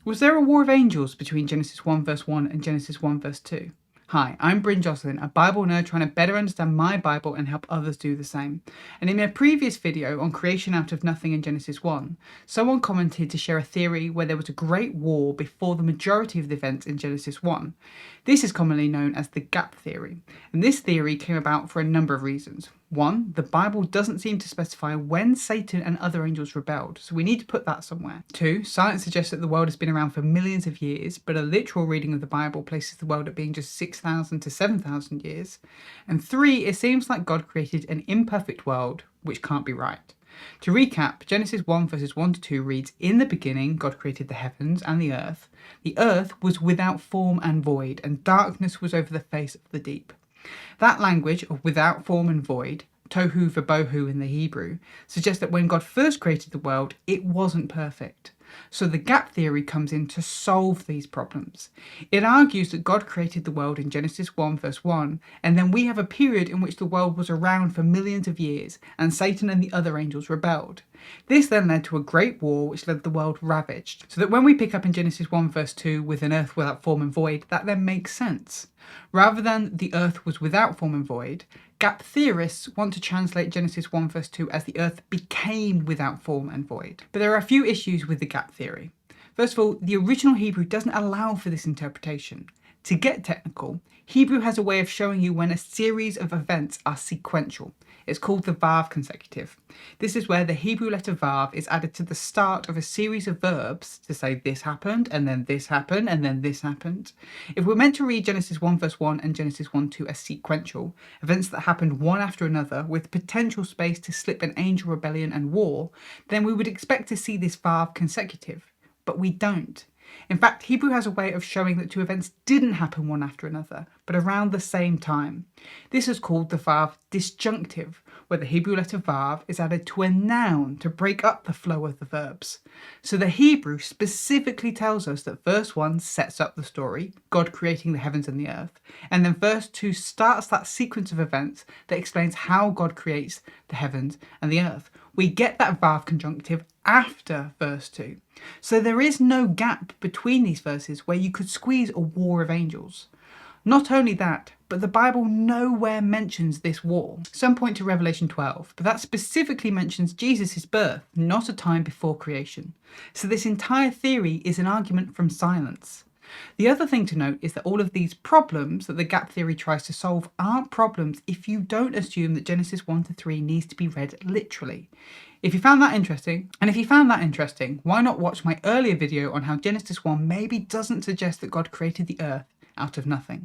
Was there a war of angels between Genesis 1 verse 1 and Genesis 1 verse 2? Hi, I'm Bryn Jocelyn, a Bible nerd trying to better understand my Bible and help others do the same. And in a previous video on creation out of nothing in Genesis 1, someone commented to share a theory where there was a great war before the majority of the events in Genesis 1. This is commonly known as the gap theory, and this theory came about for a number of reasons. One, the Bible doesn't seem to specify when Satan and other angels rebelled, so we need to put that somewhere. Two, science suggests that the world has been around for millions of years, but a literal reading of the Bible places the world at being just 6,000 to 7,000 years. And three, it seems like God created an imperfect world, which can't be right. To recap, Genesis 1 verses 1 to 2 reads, "In the beginning God created the heavens and the earth. The earth was without form and void, and darkness was over the face of the deep." That language of without form and void, tohu vabohu in the Hebrew, suggests that when God first created the world, it wasn't perfect. So the gap theory comes in to solve these problems. It argues that God created the world in Genesis 1 verse 1, and then we have a period in which the world was around for millions of years, and Satan and the other angels rebelled. This then led to a great war which led the world ravaged, so that when we pick up in Genesis 1 verse 2 with an earth without form and void, that then makes sense. Rather than the earth was without form and void, gap theorists want to translate Genesis 1 verse 2 as the earth became without form and void. But there are a few issues with the gap theory. First of all, the original Hebrew doesn't allow for this interpretation. To get technical, Hebrew has a way of showing you when a series of events are sequential. It's called the vav consecutive. This is where the Hebrew letter vav is added to the start of a series of verbs to say this happened, and then this happened, and then this happened. If we're meant to read Genesis 1 verse 1 and Genesis 1 2 as sequential, events that happened one after another with potential space to slip an angel rebellion and war, then we would expect to see this vav consecutive. But we don't. In fact, Hebrew has a way of showing that two events didn't happen one after another, but around the same time. This is called the vav disjunctive, where the Hebrew letter vav is added to a noun to break up the flow of the verbs. So the Hebrew specifically tells us that verse 1 sets up the story, God creating the heavens and the earth, and then verse 2 starts that sequence of events that explains how God creates the heavens and the earth. We get that vav conjunctive after verse 2. So there is no gap between these verses where you could squeeze a war of angels. Not only that, but the Bible nowhere mentions this war. Some point to Revelation 12, but that specifically mentions Jesus' birth, not a time before creation. So this entire theory is an argument from silence. The other thing to note is that all of these problems that the gap theory tries to solve aren't problems if you don't assume that Genesis 1 to 3 needs to be read literally. If you found that interesting, why not watch my earlier video on how Genesis 1 maybe doesn't suggest that God created the earth out of nothing.